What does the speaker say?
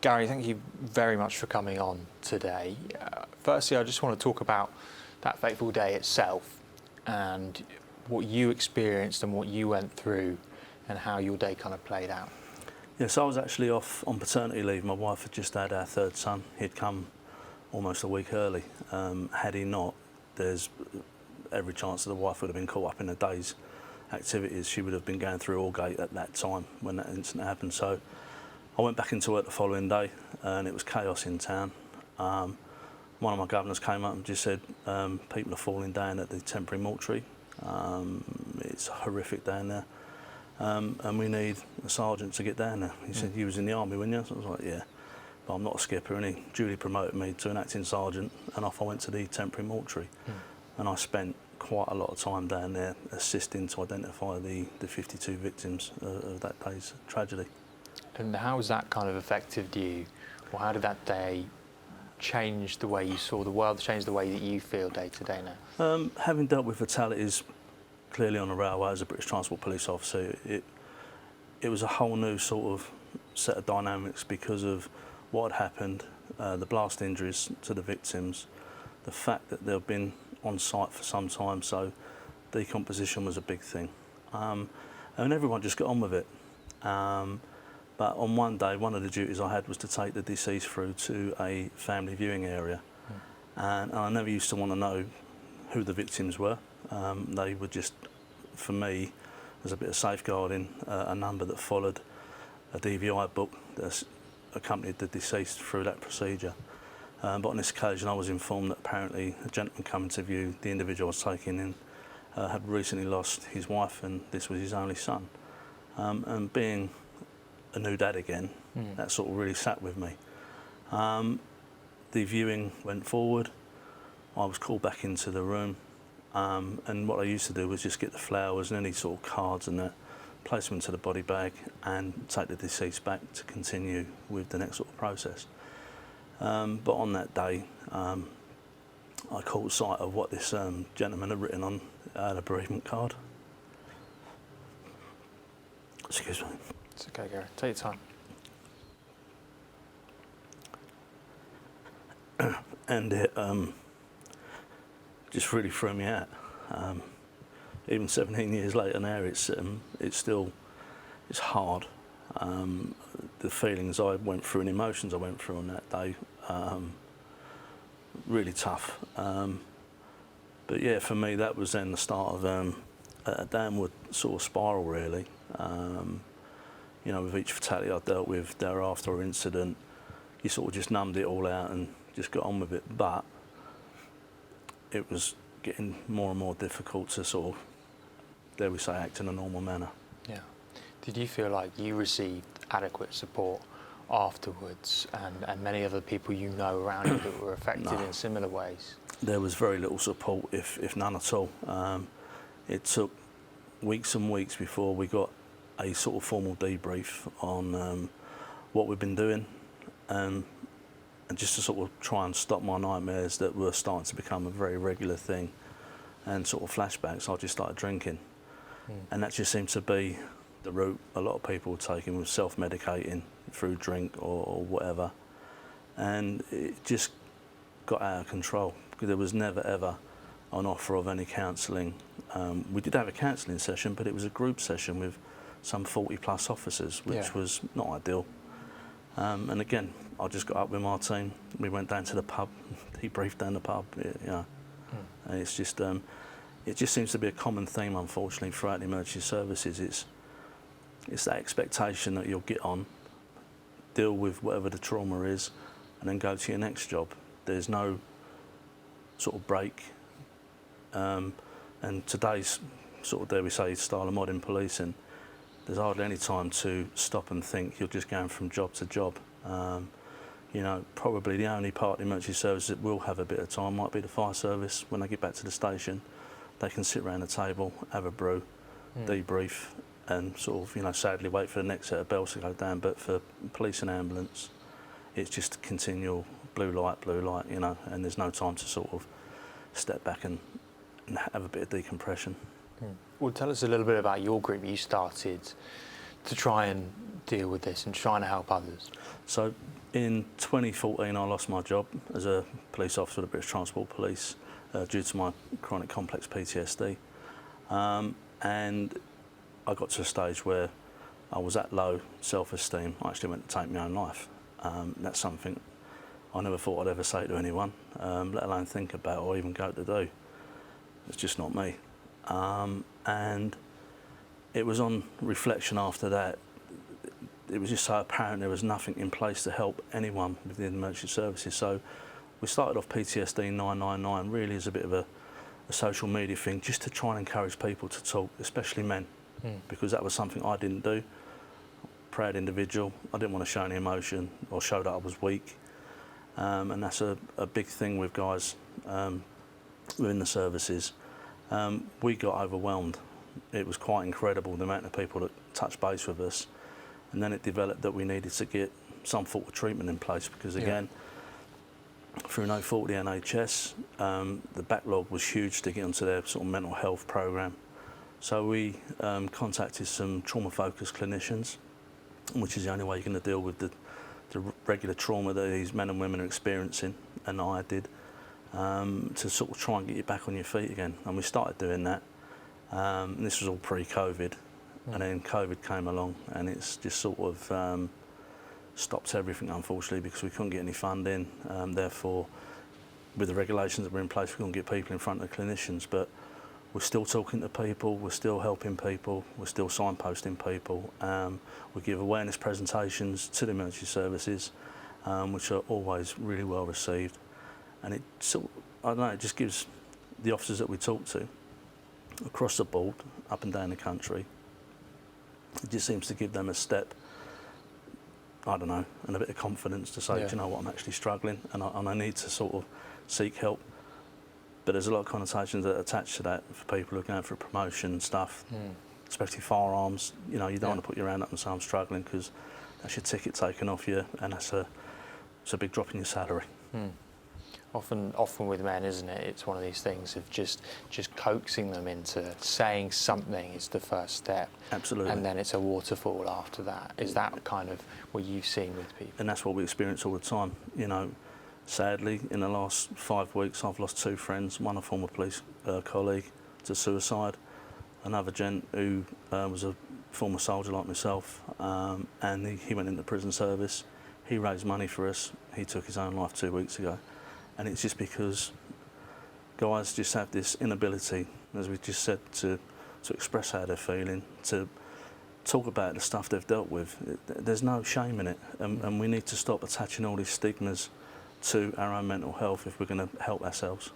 Gary, thank you very much for coming on today. Firstly, I just want to talk about that fateful day itself and what you experienced and what you went through and how your day kind of played out. Yes, I was actually off on paternity leave. My wife had just had our third son. He'd come almost a week early. Had he not, there's every chance that the wife would have been caught up in a day's activities. She would have been going through Aldgate at that time when that incident happened. So I went back into work the following day and it was chaos in town. One of my governors came up and just said, people are falling down at the temporary mortuary. It's horrific down there. And we need a sergeant to get down there. He said, you was in the army, weren't you? So I was like, yeah, but I'm not a skipper. And he duly promoted me to an acting sergeant and off I went to the temporary mortuary. And I spent quite a lot of time down there assisting to identify the 52 victims of that day's tragedy. And how has that kind of affected you? Or how did that day change the way you saw the world, change the way that you feel day to day now? Having dealt with fatalities clearly on the railway as a British Transport Police officer, it was a whole new sort of set of dynamics because of what had happened, the blast injuries to the victims, the fact that they've been on site for some time, so decomposition was a big thing. And everyone just got on with it. But on one day, one of the duties I had was to take the deceased through to a family viewing area. And I never used to want to know who the victims were. They were just, for me, as a bit of safeguarding, a number that followed a DVI book that accompanied the deceased through that procedure. But on this occasion, I was informed that apparently a gentleman coming to view the individual I was taking in had recently lost his wife, and this was his only son. And being a new dad again, that sort of really sat with me. The viewing went forward. I was called back into the room, and what I used to do was just get the flowers and any sort of cards and that, place them into the body bag and take the deceased back to continue with the next sort of process. But on that day, I caught sight of what this gentleman had written on a bereavement card. Excuse me. It's okay, Gary. Take your time. And it just really threw me out. Even 17 years later now, it's still hard. The feelings I went through and emotions I went through on that day, really tough. But yeah, for me, that was then the start of a downward sort of spiral, really. You know, with each fatality I dealt with thereafter or incident, you sort of just numbed it all out and just got on with it. But it was getting more and more difficult to sort of, dare we say, act in a normal manner. Yeah. Did you feel like you received adequate support afterwards and many other people you know around you that were affected in similar ways? There was very little support, if none at all. It took weeks and weeks before we got a sort of formal debrief on what we've been doing, and just to sort of try and stop my nightmares that were starting to become a very regular thing and sort of flashbacks. I just started drinking, and that just seemed to be the route a lot of people were taking, was self-medicating through drink or whatever, and it just got out of control because there was never ever an offer of any counselling. We did have a counselling session, but it was a group session with some 40 plus officers, which was not ideal. And again, I just got up with my team. We went down to the pub, debriefed down the pub, you know. And it's just, it just seems to be a common theme, unfortunately, throughout the emergency services. It's that expectation that you'll get on, deal with whatever the trauma is, and then go to your next job. There's no sort of break. And today's sort of, dare we say, style of modern policing, there's hardly any time to stop and think. You're just going from job to job. You know, probably the only part of the emergency service that will have a bit of time might be the fire service. When they get back to the station, they can sit around the table, have a brew, debrief, and sort of, you know, sadly wait for the next set of bells to go down. But for police and ambulance, it's just continual blue light, you know, and there's no time to sort of step back and have a bit of decompression. Well, tell us a little bit about your group. You started to try and deal with this and trying to help others. So In 2014, I lost my job as a police officer with the British Transport Police due to my chronic complex PTSD. And I got to a stage where I was at low self-esteem. I actually went to take my own life. That's something I never thought I'd ever say to anyone, let alone think about or even go to do. It's just not me. And it was on reflection after that, it was just so apparent there was nothing in place to help anyone within the emergency services. So we started off PTSD 999 really as a bit of a social media thing, just to try and encourage people to talk, especially men, because that was something I didn't do. Proud individual, I didn't want to show any emotion or show that I was weak. And that's a big thing with guys within the services. We got overwhelmed. It was quite incredible the amount of people that touched base with us. And then it developed that we needed to get some sort of treatment in place because, again, through no fault of the NHS, the backlog was huge to get onto their sort of mental health programme. So we contacted some trauma-focused clinicians, which is the only way you're going to deal with the regular trauma that these men and women are experiencing, and I did, to sort of try and get you back on your feet again. And we started doing that. And this was all pre-COVID. And then COVID came along and it's just sort of stopped everything, unfortunately, because we couldn't get any funding. Therefore, with the regulations that were in place, we couldn't get people in front of clinicians. But we're still talking to people, we're still helping people, we're still signposting people. We give awareness presentations to the emergency services, which are always really well received. And it sort of, I don't know, it just gives the officers that we talk to across the board, up and down the country, it just seems to give them a step, I don't know, and a bit of confidence to say, do you know what, I'm actually struggling and I need to sort of seek help. But there's a lot of connotations that are attached to that for people who are going through promotion and stuff, especially firearms. You know, you don't want to put your hand up and say I'm struggling because that's your ticket taken off you and it's a big drop in your salary. Often with men, isn't it? It's one of these things of just coaxing them into saying something is the first step. Absolutely. And then it's a waterfall after that. Is that kind of what you've seen with people? And that's what we experience all the time. You know, sadly, in the last 5 weeks, I've lost 2 friends. One, a former police colleague, to suicide. Another gent who was a former soldier like myself, and he went into prison service. He raised money for us. He took his own life 2 weeks ago. And it's just because guys just have this inability, as we just said, to express how they're feeling, to talk about the stuff they've dealt with. There's no shame in it, and we need to stop attaching all these stigmas to our own mental health if we're going to help ourselves.